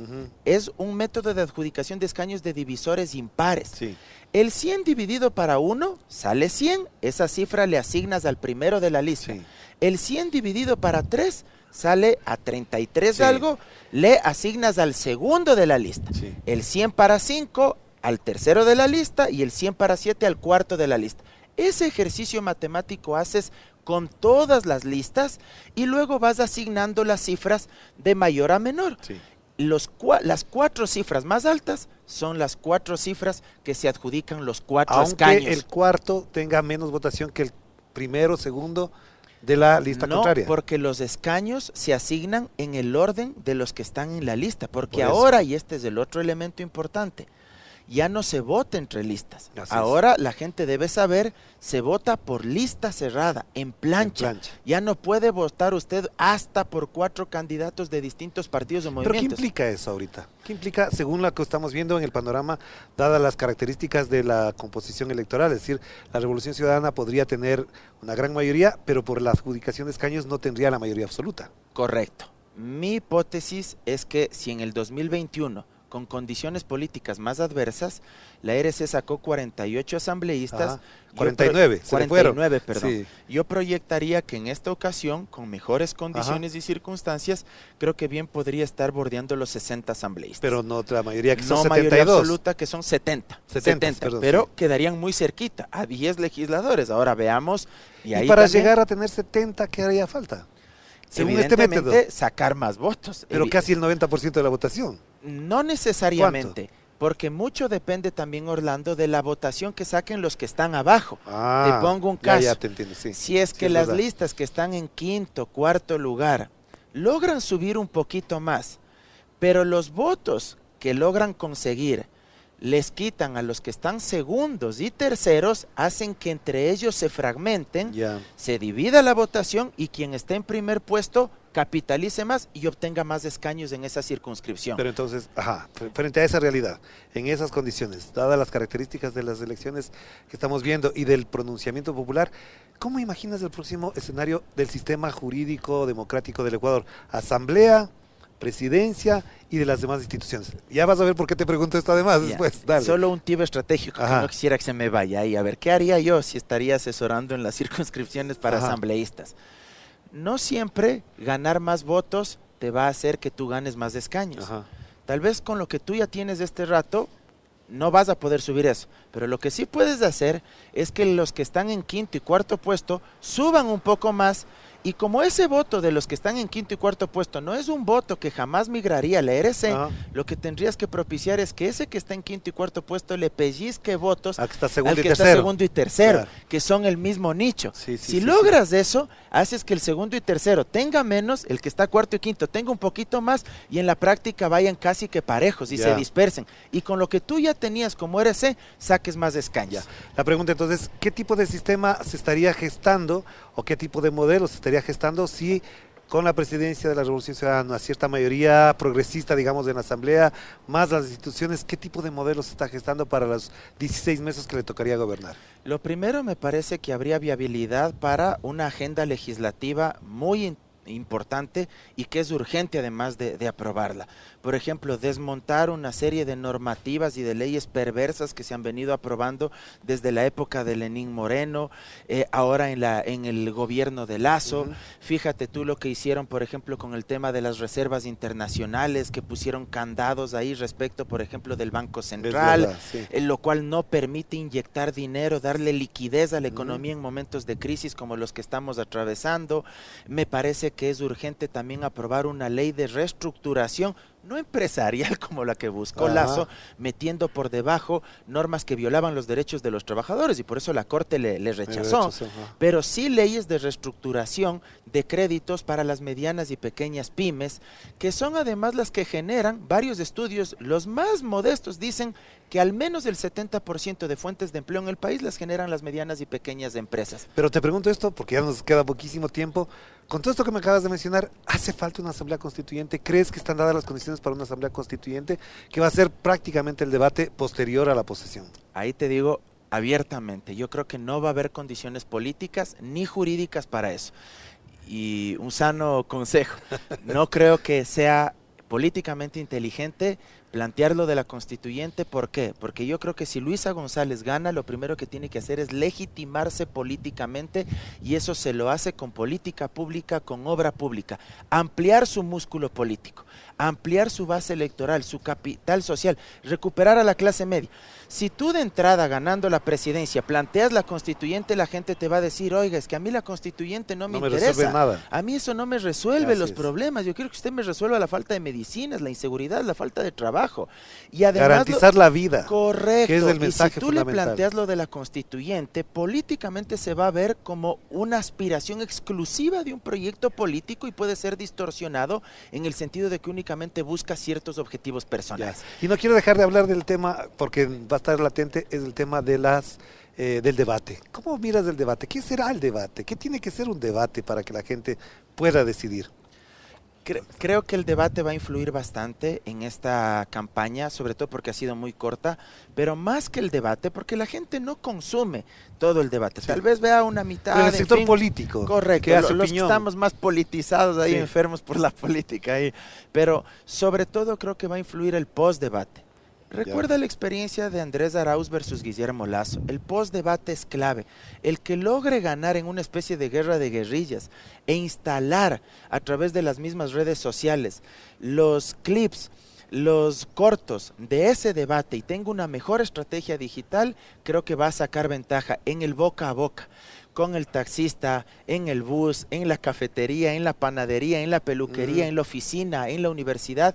S2: Es un método de adjudicación de escaños de divisores impares.
S1: Sí.
S2: El 100 dividido para 1 sale 100, esa cifra le asignas al primero de la lista.
S1: Sí.
S2: El 100 dividido para 3 sale a 33 algo, le asignas al segundo de la lista.
S1: Sí.
S2: El 100 para 5 al tercero de la lista y el 100 para 7 al cuarto de la lista. Ese ejercicio matemático haces con todas las listas y luego vas asignando las cifras de mayor a menor.
S1: Sí.
S2: Las 4 cifras más altas son las 4 cifras que se adjudican los 4
S1: aunque
S2: escaños.
S1: El cuarto tenga menos votación que el primero, segundo de la lista contraria.
S2: No, porque los escaños se asignan en el orden de los que están en la lista, porque ahora, y este es el otro elemento importante, ya no se vota entre listas. Ahora la gente debe saber, se vota por lista cerrada, en plancha. Ya no puede votar usted hasta por 4 candidatos de distintos partidos o movimientos.
S1: ¿Pero qué implica eso ahorita? ¿Qué implica, según lo que estamos viendo en el panorama, dadas las características de la composición electoral? Es decir, la Revolución Ciudadana podría tener una gran mayoría, pero por la adjudicación de escaños no tendría la mayoría absoluta.
S2: Correcto. Mi hipótesis es que si en el 2021 con condiciones políticas más adversas, la RC sacó 48 asambleístas.
S1: 49,
S2: 49, perdón.
S1: Sí.
S2: Yo proyectaría que en esta ocasión, con mejores condiciones y circunstancias, creo que bien podría estar bordeando los 60 asambleístas.
S1: Pero no la mayoría, que son
S2: no
S1: 72.
S2: Mayoría absoluta, que son 70.
S1: 70 perdón,
S2: pero
S1: sí.
S2: Quedarían muy cerquita, a 10 legisladores. Ahora veamos.
S1: Y ahí para llegar a tener 70, ¿qué haría falta?
S2: Según este método, sacar más votos.
S1: Pero casi el 90% de la votación.
S2: No necesariamente.
S1: ¿Cuánto?
S2: porque mucho depende también, Orlando, de la votación que saquen los que están abajo. Te pongo un caso.
S1: Ya te entiendo, sí.
S2: Si es
S1: Sí,
S2: que
S1: es
S2: las
S1: verdad.
S2: listas que están en quinto, cuarto lugar logran subir un poquito más, pero los votos que logran conseguir les quitan a los que están segundos y terceros, hacen que entre ellos se fragmenten,
S1: Ya.
S2: se divida la votación y quien esté en primer puesto capitalice más y obtenga más escaños en esa circunscripción.
S1: Pero entonces, frente a esa realidad, en esas condiciones, dadas las características de las elecciones que estamos viendo y del pronunciamiento popular, ¿cómo imaginas el próximo escenario del sistema jurídico democrático del Ecuador? Asamblea, presidencia y de las demás instituciones. Ya vas a ver por qué te pregunto esto además
S2: Ya,
S1: después. Dale.
S2: solo un tibio estratégico, que no quisiera que se me vaya ahí. A ver, ¿qué haría yo si estaría asesorando en las circunscripciones para asambleístas? No siempre ganar más votos te va a hacer que tú ganes más escaños. Tal vez con lo que tú ya tienes de este rato, no vas a poder subir eso. Pero lo que sí puedes hacer es que los que están en quinto y cuarto puesto suban un poco más. Y como ese voto de los que están en quinto y cuarto puesto no es un voto que jamás migraría a la RC, lo que tendrías que propiciar es que ese que está en quinto y cuarto puesto le pellizque votos
S1: al que está
S2: segundo y tercero, claro, que son el mismo nicho. Si logras eso, haces que el segundo y tercero tenga menos, el que está cuarto y quinto tenga un poquito más, y en la práctica vayan casi que parejos y se dispersen. Y con lo que tú ya tenías como RC, saques más escaños.
S1: La pregunta entonces, ¿qué tipo de sistema se estaría gestando o qué tipo de modelo se estaría gestando si con la presidencia de la Revolución Ciudadana, una cierta mayoría progresista, digamos, en la Asamblea, más las instituciones, qué tipo de modelo se está gestando para los 16 meses que le tocaría gobernar?
S2: Lo primero, me parece que habría viabilidad para una agenda legislativa muy importante y que es urgente además de aprobarla. Por ejemplo, desmontar una serie de normativas y de leyes perversas que se han venido aprobando desde la época de Lenín Moreno, ahora en el gobierno de Lazo. Fíjate tú lo que hicieron, por ejemplo, con el tema de las reservas internacionales, que pusieron candados ahí respecto, por ejemplo, del Banco Central, lo cual no permite inyectar dinero, darle liquidez a la economía en momentos de crisis como los que estamos atravesando. Me parece que es urgente también aprobar una ley de reestructuración, no empresarial como la que buscó Lazo, metiendo por debajo normas que violaban los derechos de los trabajadores, y por eso la Corte le rechazó, pero sí leyes de reestructuración de créditos para las medianas y pequeñas pymes, que son además las que generan varios estudios, los más modestos dicen que al menos el 70% de fuentes de empleo en el país las generan las medianas y pequeñas empresas.
S1: Pero te pregunto esto, porque ya nos queda poquísimo tiempo, con todo esto que me acabas de mencionar, ¿hace falta una asamblea constituyente? ¿Crees que están dadas las condiciones para una asamblea constituyente que va a ser prácticamente el debate posterior a la posesión?
S2: Ahí te digo abiertamente, yo creo que no va a haber condiciones políticas ni jurídicas para eso. Y un sano consejo, no creo que sea políticamente inteligente plantearlo de la constituyente. ¿Por qué? Porque yo creo que si Luisa González gana, lo primero que tiene que hacer es legitimarse políticamente, y eso se lo hace con política pública, con obra pública, ampliar su músculo político, ampliar su base electoral, su capital social, recuperar a la clase media. Si tú de entrada, ganando la presidencia, planteas la constituyente, la gente te va a decir, oiga, es que a mí la constituyente no me interesa,
S1: nada.
S2: A mí eso no me resuelve los problemas, yo quiero que usted me resuelva la falta de medicinas, la inseguridad, la falta de trabajo. Y además
S1: garantizar la vida.
S2: Correcto.
S1: Que es el mensaje
S2: y si tú
S1: fundamental.
S2: le planteas lo de la constituyente, políticamente se va a ver como una aspiración exclusiva de un proyecto político y puede ser distorsionado en el sentido de que únicamente busca ciertos objetivos personales.
S1: Y no quiero dejar de hablar del tema, porque va a estar latente, es el tema de del debate. ¿Cómo miras el debate? ¿Qué será el debate? ¿Qué tiene que ser un debate para que la gente pueda decidir?
S2: Creo que el debate va a influir bastante en esta campaña, sobre todo porque ha sido muy corta, pero más que el debate, porque la gente no consume todo el debate. Tal vez vea una mitad.
S1: Pero el sector político.
S2: Correcto,
S1: que hace
S2: los que estamos más politizados ahí, enfermos por la política ahí. Pero sobre todo creo que va a influir el post-debate. Recuerda la experiencia de Andrés Arauz versus Guillermo Lasso. El post-debate es clave. El que logre ganar en una especie de guerra de guerrillas e instalar a través de las mismas redes sociales los clips, los cortos de ese debate y tenga una mejor estrategia digital, creo que va a sacar ventaja en el boca a boca, con el taxista, en el bus, en la cafetería, en la panadería, en la peluquería, en la oficina, en la universidad.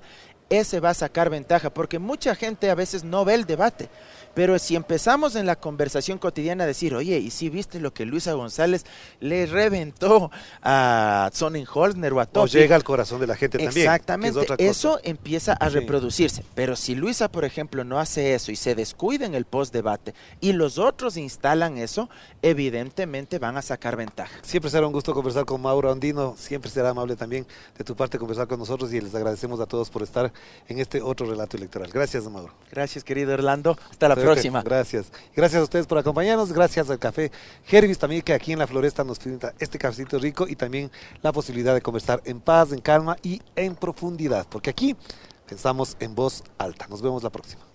S2: ese va a sacar ventaja, porque mucha gente a veces no ve el debate. Pero si empezamos en la conversación cotidiana a decir, oye, ¿y si viste lo que Luisa González le reventó a Sonnenholzner o a Topic?
S1: O llega al corazón de la gente también.
S2: Exactamente, eso empieza a reproducirse. Pero si Luisa, por ejemplo, no hace eso y se descuida en el post-debate y los otros instalan eso, evidentemente van a sacar ventaja.
S1: Siempre será un gusto conversar con Mauro Andino, siempre será amable también de tu parte conversar con nosotros y les agradecemos a todos por estar en este otro relato electoral. Gracias, Mauro.
S2: Gracias, querido Orlando. Hasta la próxima.
S1: Gracias. Gracias a ustedes por acompañarnos. Gracias al Café Hervis también, que aquí en La Floresta nos brinda este cafecito rico y también la posibilidad de conversar en paz, en calma y en profundidad, porque aquí pensamos en voz alta. Nos vemos la próxima.